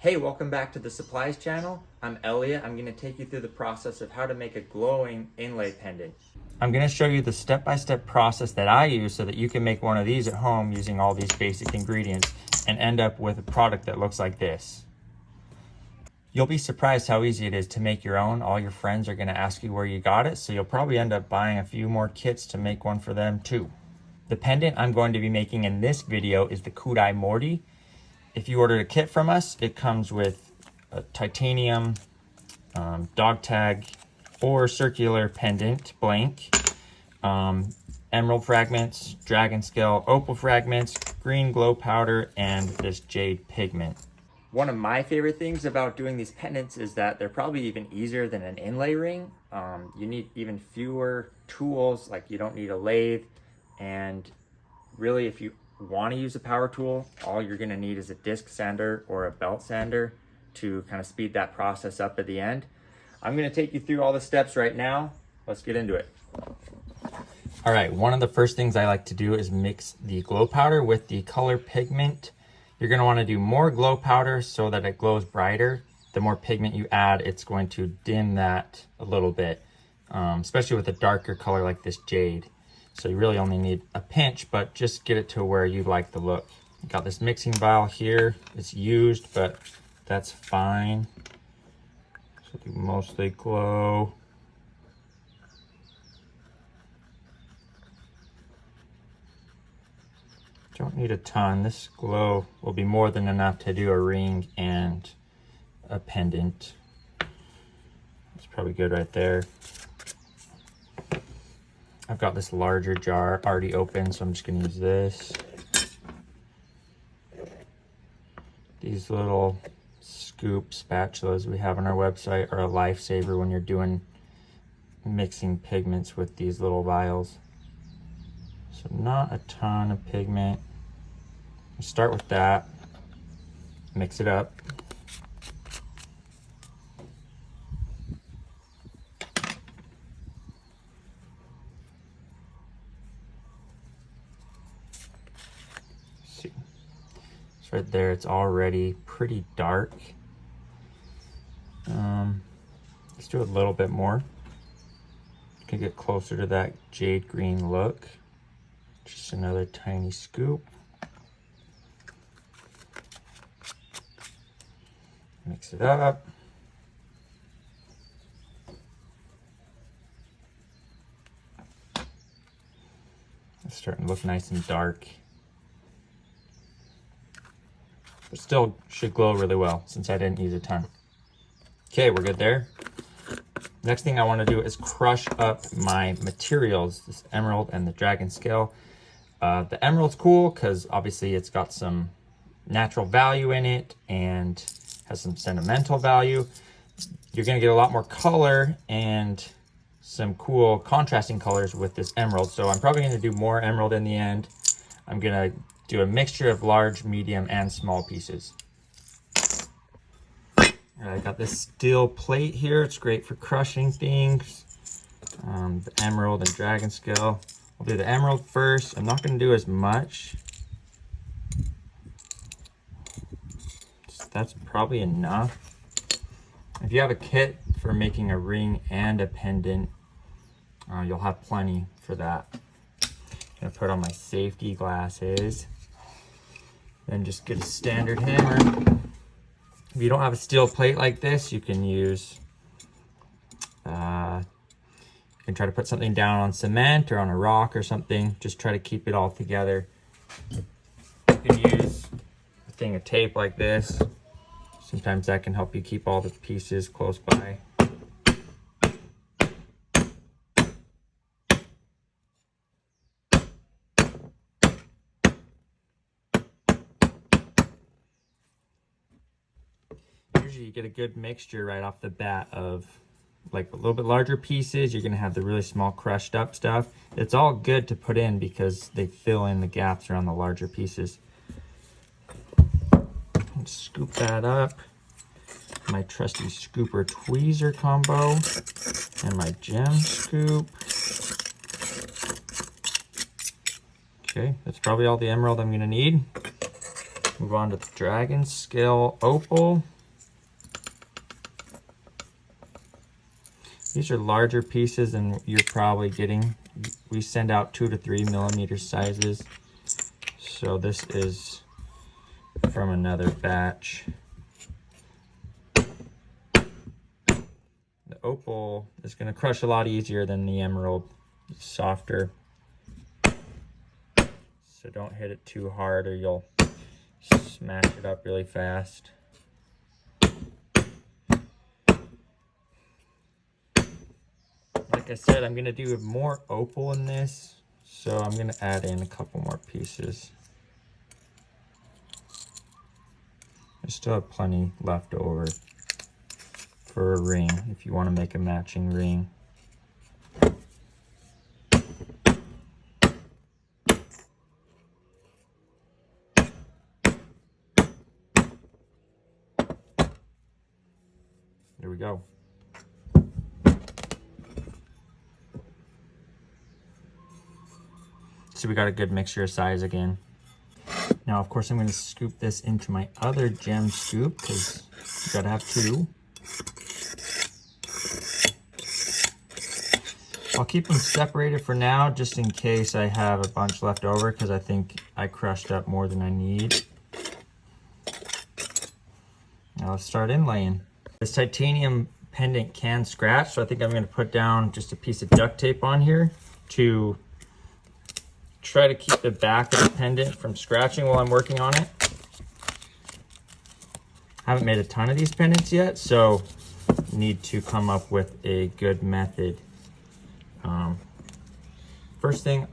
Hey, welcome back to the Supplies channel. I'm Elliot. I'm going to take you through the process of how to make a glowing inlay pendant. I'm going to show you the step-by-step process that I use so that you can make one of these at home using all these basic ingredients and end up with a product that looks like this. You'll be surprised how easy it is to make your own. All your friends are going to ask you where you got it, so you'll probably end up buying a few more kits to make one for them too. The pendant I'm going to be making in this video is the Kudai Morty. If you order a kit from us, it comes with a titanium dog tag or circular pendant blank, emerald fragments, dragon scale opal fragments, green glow powder, and this jade pigment. One of my favorite things about doing these pendants is that they're probably even easier than an inlay ring. You need even fewer tools, like you don't need a lathe, and really if you want to use a power tool, all you're going to need is a disc sander or a belt sander to kind of speed that process up at the end. I'm going to take you through all the steps right now. Let's get into it. All right, one of the first things I like to do is mix the glow powder with the color pigment. You're going to want to do more glow powder so that it glows brighter. The more pigment you add, it's going to dim that a little bit, especially with a darker color like this jade. So you really only need a pinch, but just get it to where you like the look. Got this mixing vial here. It's used, but that's fine. So do mostly glow. Don't need a ton. This glow will be more than enough to do a ring and a pendant. It's probably good right there. I've got this larger jar already open, so I'm just gonna use this. These little scoop spatulas we have on our website are a lifesaver when you're doing mixing pigments with these little vials. So not a ton of pigment. Start with that, mix it up. Right there, it's already pretty dark. Let's do a little bit more. Can get closer to that jade green look. Just another tiny scoop. Mix it up. It's starting to look nice and dark. But still should glow really well since I didn't use a ton. Okay, we're good there. Next thing I want to do is crush up my materials, this emerald and the dragon scale. The emerald's cool because obviously it's got some natural value in it and has some sentimental value. You're going to get a lot more color and some cool contrasting colors with this emerald. So I'm probably going to do more emerald in the end. I'm going to do a mixture of large, medium, and small pieces. All right, I got this steel plate here. It's great for crushing things. The emerald and dragon scale. I'll do the emerald first. I'm not going to do as much. That's probably enough. If you have a kit for making a ring and a pendant, you'll have plenty for that. I'm gonna put on my safety glasses. Then just get a standard hammer. If you don't have a steel plate like this, you can use, you can try to put something down on cement or on a rock or something. Just try to keep it all together. You can use a thing of tape like this. Sometimes that can help you keep all the pieces close by. Usually you get a good mixture right off the bat of like a little bit larger pieces. You're gonna have the really small crushed up stuff. It's all good to put in because they fill in the gaps around the larger pieces. Scoop that up. My trusty scooper tweezer combo and my gem scoop. Okay, that's probably all the emerald I'm gonna need. Move on to the Dragon Scale Opal. These are larger pieces than you're probably getting. We send out 2 to 3 millimeter sizes. So this is from another batch. The opal is going to crush a lot easier than the emerald. It's softer. So don't hit it too hard or you'll smash it up really fast. Like I said, I'm going to do more opal in this. So I'm going to add in a couple more pieces. I still have plenty left over for a ring if you want to make a matching ring. There we go. So we got a good mixture of size again. Now, of course, I'm going to scoop this into my other gem scoop because you got to have 2. I'll keep them separated for now just in case I have a bunch left over because I think I crushed up more than I need. Now let's start inlaying. This titanium pendant can scratch, so I think I'm going to put down just a piece of duct tape on here to try to keep the back of the pendant from scratching while I'm working on it. I haven't made a ton of these pendants yet, so need to come up with a good method. First thing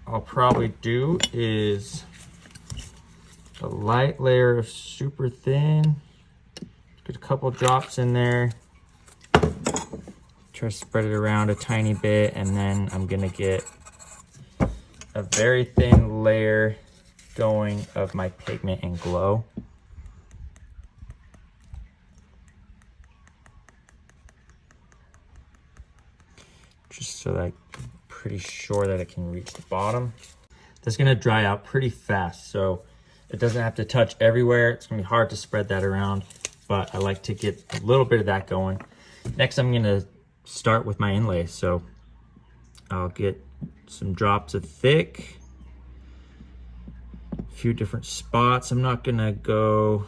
I'll probably do is a light layer of super thin. Get a couple drops in there. Try to spread it around a tiny bit, and then I'm gonna get a very thin layer going of my pigment and glow. Just so that I'm pretty sure that it can reach the bottom. That's gonna dry out pretty fast, so it doesn't have to touch everywhere. It's gonna be hard to spread that around, but I like to get a little bit of that going. Next, I'm gonna start with my inlay. So I'll get some drops of thick, a few different spots. I'm not gonna go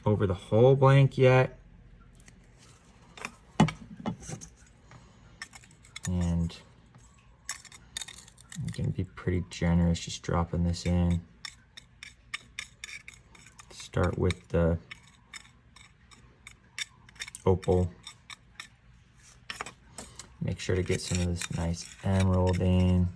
over the whole blank yet. And I'm gonna be pretty generous just dropping this in. Start with the opal. Make sure to get some of this nice emerald in.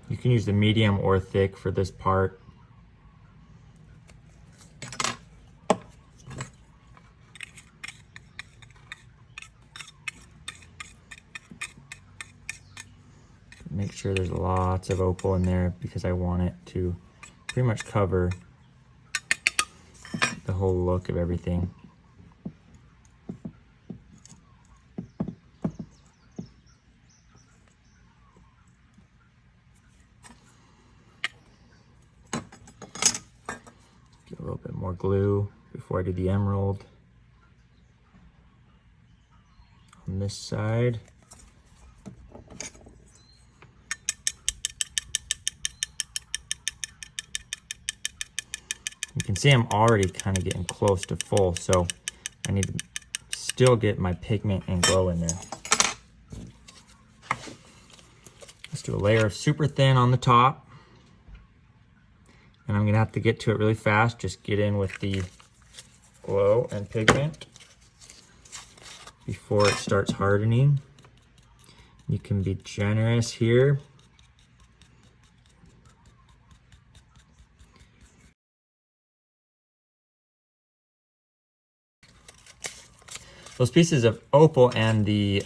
You can use the medium or thick for this part. Make sure there's lots of opal in there because I want it to pretty much cover the whole look of everything. Get a little bit more glue before I do the emerald on this side. You can see I'm already kind of getting close to full, so I need to still get my pigment and glow in there. Let's do a layer of super thin on the top. And I'm gonna have to get to it really fast. Just get in with the glow and pigment before it starts hardening. You can be generous here. Those pieces of opal and the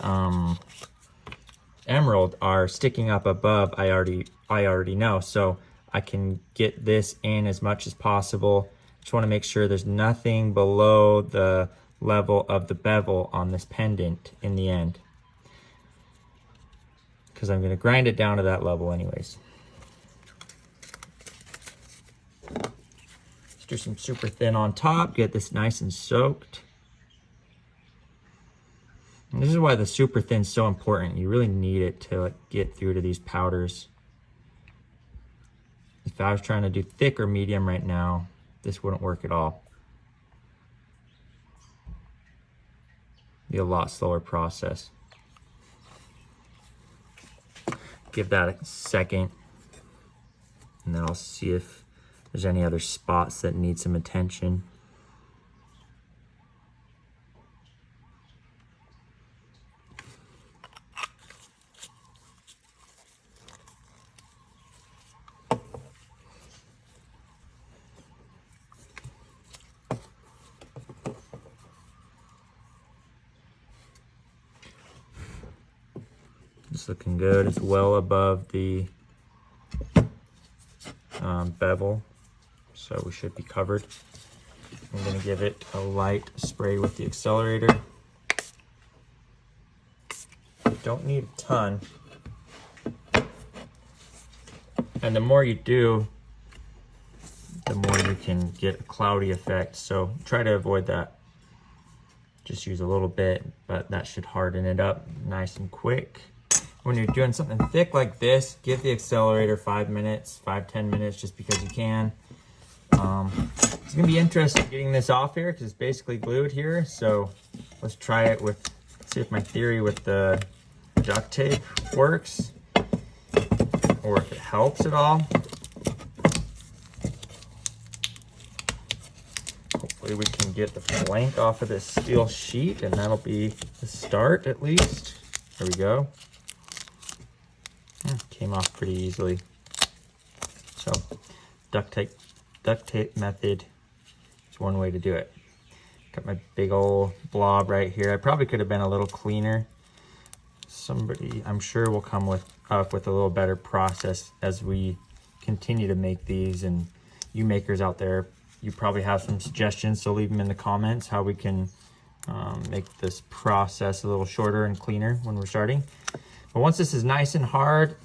emerald are sticking up above. I already know, so I can get this in as much as possible Just want to make sure there's nothing below the level of the bevel on this pendant in the end, because I'm going to grind it down to that level anyways. Let's do some super thin on top, get this nice and soaked. And this is why the super thin is so important. You really need it to like get through to these powders. If I was trying to do thick or medium right now, this wouldn't work at all. Be a lot slower process. Give that a second, and then I'll see if there's any other spots that need some attention. It's looking good. It's well above the bevel, so we should be covered. I'm going to give it a light spray with the accelerator. Don't need a ton. And the more you do, the more you can get a cloudy effect. So try to avoid that. Just use a little bit, but that should harden it up nice and quick. When you're doing something thick like this, give the accelerator 5 minutes, 5-10 minutes, just because you can. It's gonna be interesting getting this off here because it's basically glued here. So let's try it with, see if my theory with the duct tape works, or if it helps at all. Hopefully we can get the flank off of this steel sheet, and that'll be the start at least. There we go. Came off pretty easily. So duct tape method is one way to do it. Got my big old blob right here. I probably could have been a little cleaner. Somebody, I'm sure, will come up with a little better process as we continue to make these, and you makers out there, you probably have some suggestions, so leave them in the comments how we can make this process a little shorter and cleaner when we're starting. But once this is nice and hard,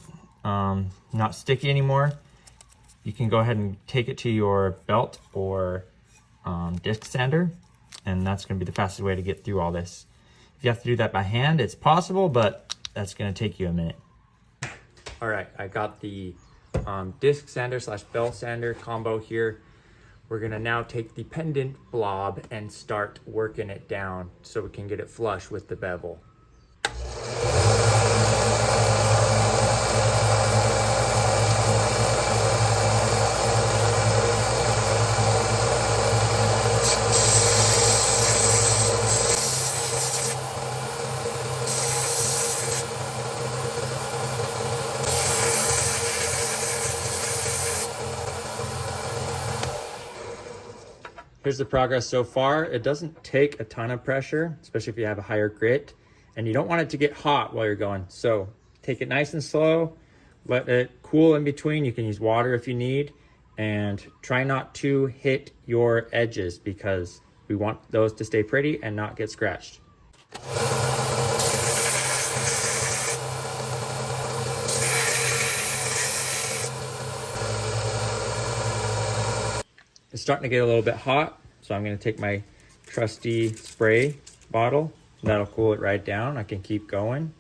not sticky anymore, you can go ahead and take it to your belt or disc sander, and that's going to be the fastest way to get through all this. If you have to do that by hand, it's possible, but that's going to take you a minute. All right, I got the disc sander / belt sander combo here. We're going to now take the pendant blob and start working it down so we can get it flush with the bevel. Here's the progress so far. It doesn't take a ton of pressure, especially if you have a higher grit, and you don't want it to get hot while you're going. So take it nice and slow, let it cool in between. You can use water if you need, and try not to hit your edges because we want those to stay pretty and not get scratched. It's starting to get a little bit hot, so I'm going to take my trusty spray bottle. That'll cool it right down. I can keep going.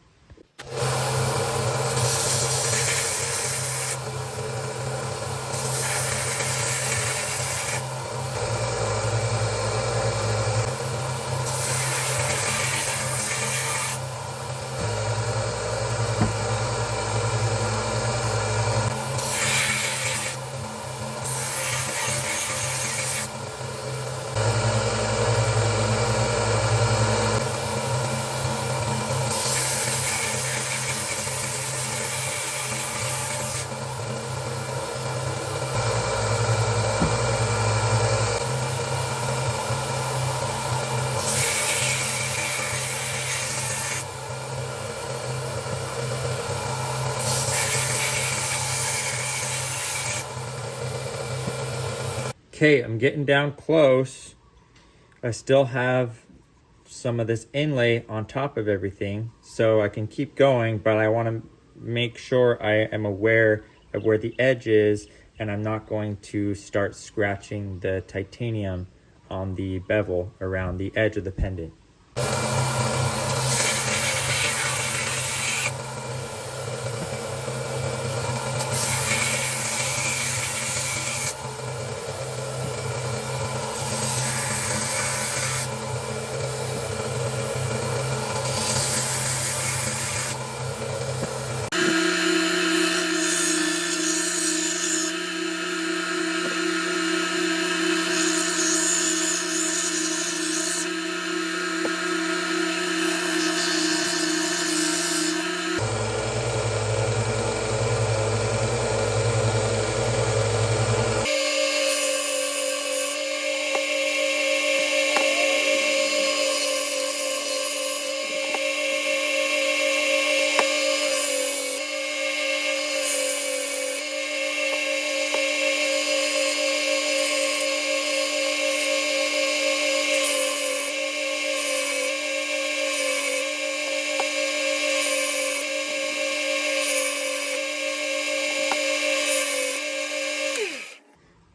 Okay, I'm getting down close. I still have some of this inlay on top of everything, so I can keep going, but I want to make sure I am aware of where the edge is, and I'm not going to start scratching the titanium on the bevel around the edge of the pendant.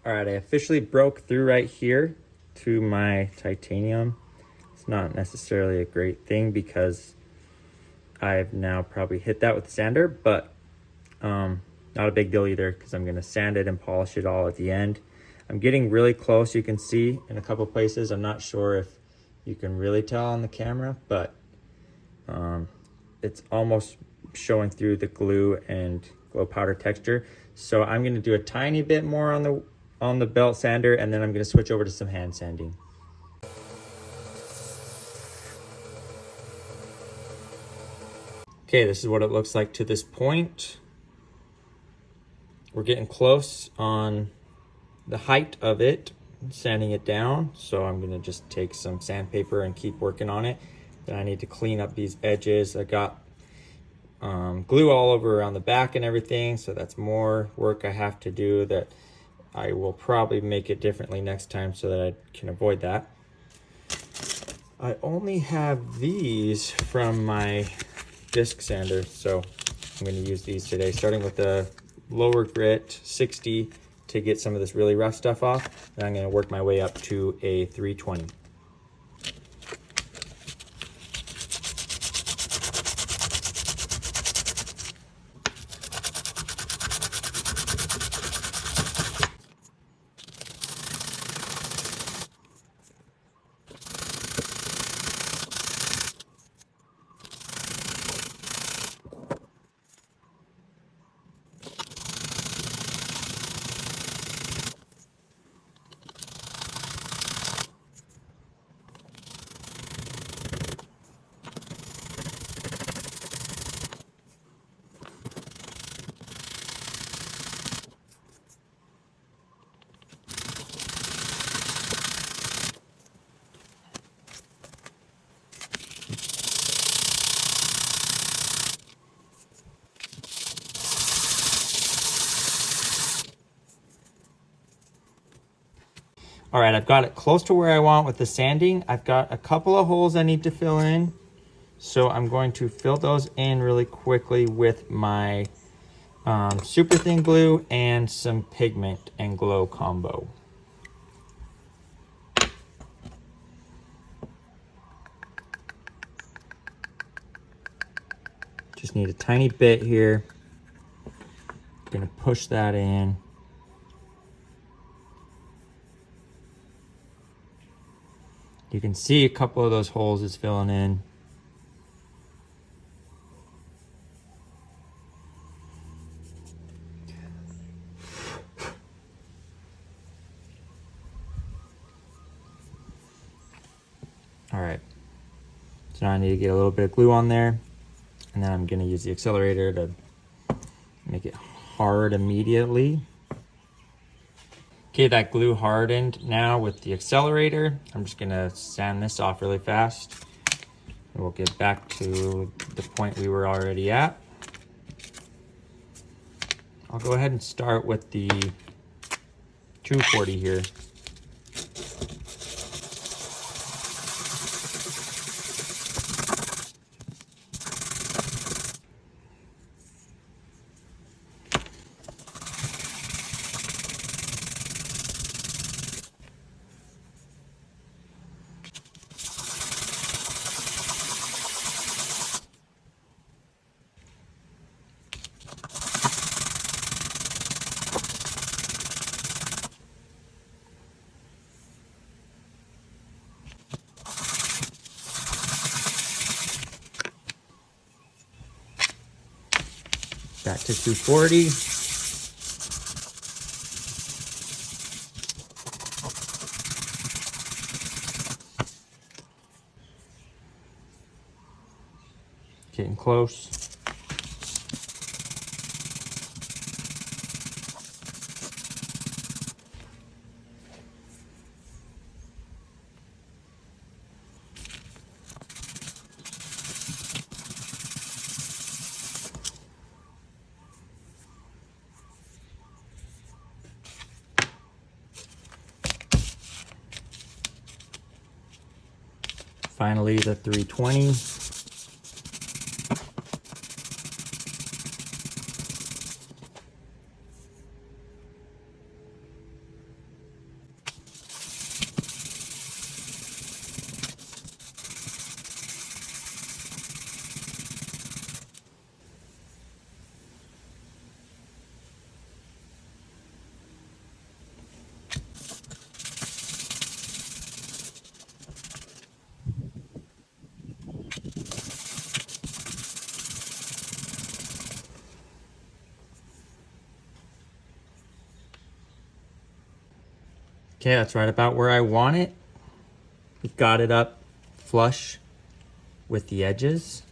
All right, I officially broke through right here to my titanium. It's not necessarily a great thing because I've now probably hit that with the sander, but not a big deal either because I'm gonna sand it and polish it all at the end. I'm getting really close, you can see in a couple places. I'm not sure if you can really tell on the camera, but it's almost showing through the glue and glow powder texture. So I'm gonna do a tiny bit more on the belt sander, and then I'm gonna switch over to some hand sanding. Okay, this is what it looks like to this point. We're getting close on the height of it, sanding it down. So I'm gonna just take some sandpaper and keep working on it. Then I need to clean up these edges. I got glue all over around the back and everything, so that's more work I have to do that I will probably make it differently next time so that I can avoid that. I only have these from my disc sander, so I'm going to use these today, starting with the lower grit 60 to get some of this really rough stuff off. Then I'm going to work my way up to a 320. All right, I've got it close to where I want with the sanding. I've got a couple of holes I need to fill in. So I'm going to fill those in really quickly with my super thin glue and some pigment and glow combo. Just need a tiny bit here. Gonna push that in. You can see a couple of those holes is filling in. All right, so now I need to get a little bit of glue on there, and then I'm gonna use the accelerator to make it hard immediately. Okay, that glue hardened. Now with the accelerator, I'm just gonna sand this off really fast. And we'll get back to the point we were already at. I'll go ahead and start with the 240 here. that to 240. Getting close. Finally, the 320. Okay, that's right about where I want it. Got it up flush with the edges.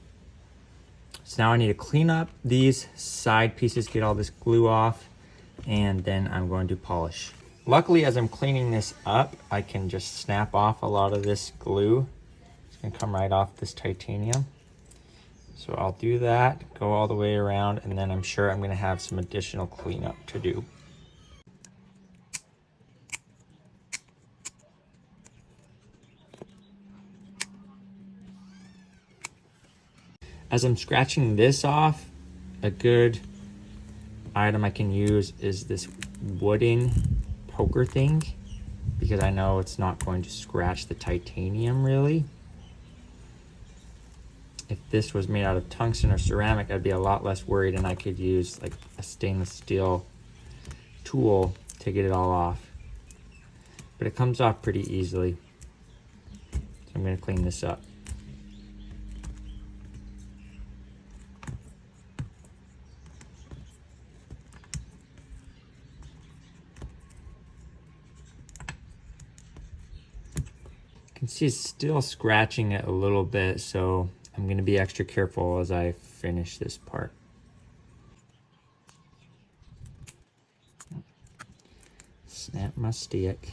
So now I need to clean up these side pieces, get all this glue off, and then I'm going to polish. Luckily, as I'm cleaning this up, I can just snap off a lot of this glue. It's gonna come right off this titanium. So I'll do that, go all the way around, and then I'm sure I'm gonna have some additional cleanup to do. As I'm scratching this off, a good item I can use is this wooden poker thing, because I know it's not going to scratch the titanium really. If this was made out of tungsten or ceramic, I'd be a lot less worried, and I could use like a stainless steel tool to get it all off. But it comes off pretty easily. So I'm gonna clean this up. You can see it's still scratching it a little bit, so I'm going to be extra careful as I finish this part. Snap my stick.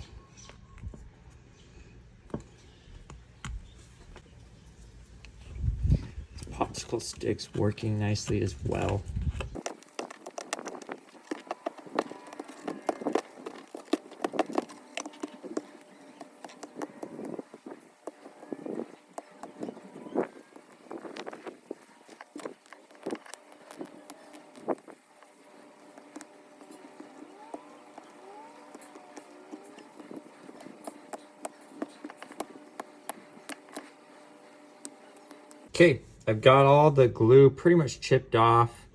This popsicle stick's working nicely as well. Okay, I've got all the glue pretty much chipped off.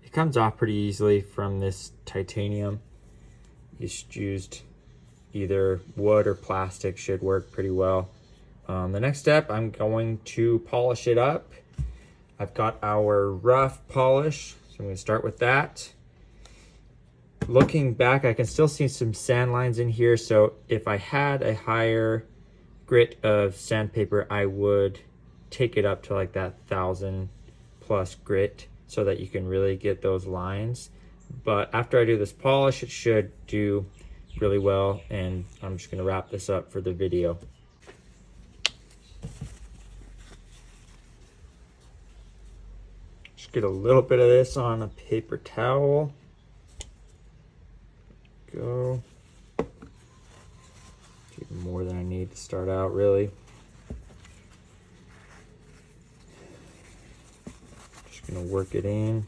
It comes off pretty easily from this titanium. Just used either wood or plastic, should work pretty well. The next step, I'm going to polish it up. I've got our rough polish, so I'm going to start with that. Looking back, I can still see some sand lines in here, so if I had a higher grit of sandpaper, I would take it up to like that 1000+ grit so that you can really get those lines. But after I do this polish, it should do really well, and I'm just going to wrap this up for the video. Just get a little bit of this on a paper towel. Go. Even more than I need to start out, really. Just gonna work it in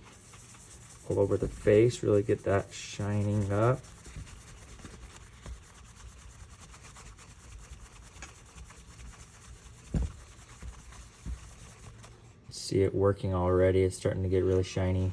all over the face, really get that shining up. See it working already, it's starting to get really shiny.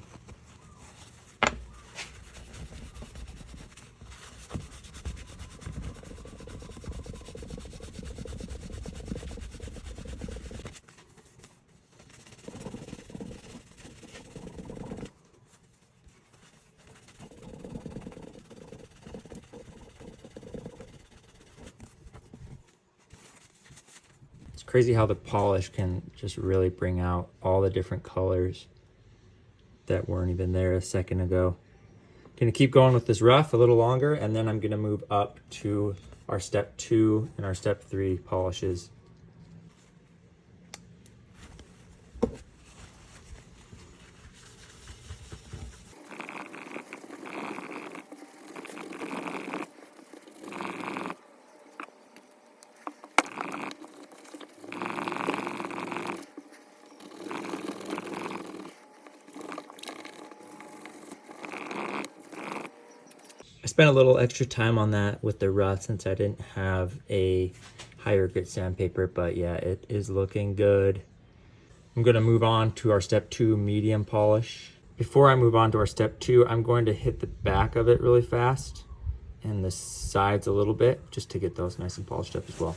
crazy how the polish can just really bring out all the different colors that weren't even there a second ago. Gonna keep going with this rough a little longer, and then I'm gonna move up to our step 2 and our step 3 polishes. I spent a little extra time on that with the rough since I didn't have a higher grit sandpaper, but yeah, it is looking good. I'm gonna move on to our step 2 medium polish. Before I move on to our step 2, I'm going to hit the back of it really fast and the sides a little bit just to get those nice and polished up as well.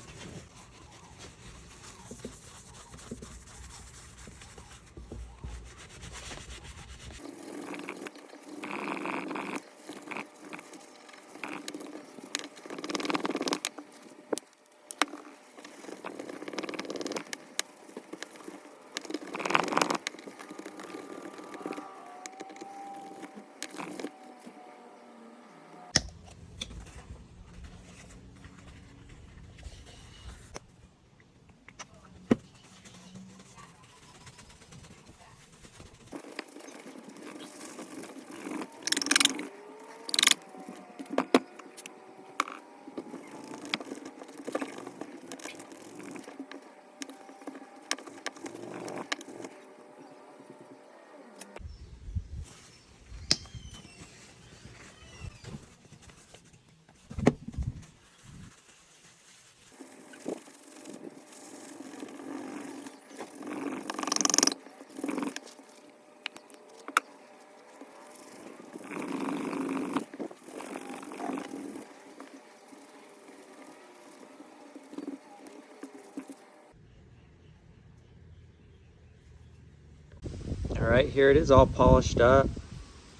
All right, here it is all polished up.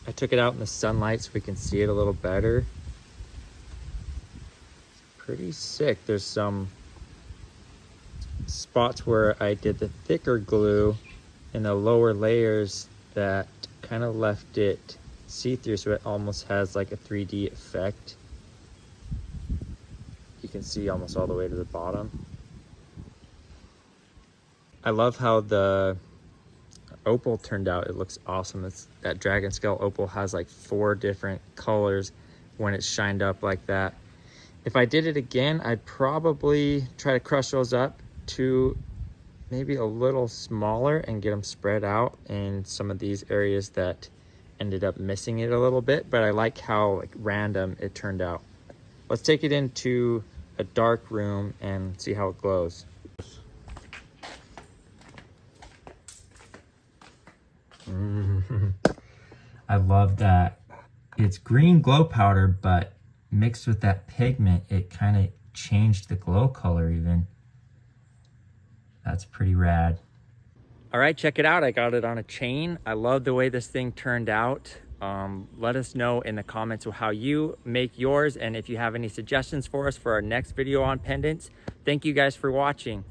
I took it out in the sunlight so we can see it a little better. It's pretty sick. There's some spots where I did the thicker glue in the lower layers that kind of left it see-through, so it almost has like a 3D effect. You can see almost all the way to the bottom. I love how the opal turned out. It looks awesome. That dragon scale opal has like 4 different colors when it's shined up like that. If I did it again, I'd probably try to crush those up to maybe a little smaller and get them spread out in some of these areas that ended up missing it a little bit, but I like how like random it turned out. Let's take it into a dark room and see how it glows. I love that it's green glow powder, but mixed with that pigment, it kind of changed the glow color even. That's pretty rad. All right, check it out. I got it on a chain. I love the way this thing turned out. Let us know in the comments how you make yours, and if you have any suggestions for us for our next video on pendants. Thank you guys for watching.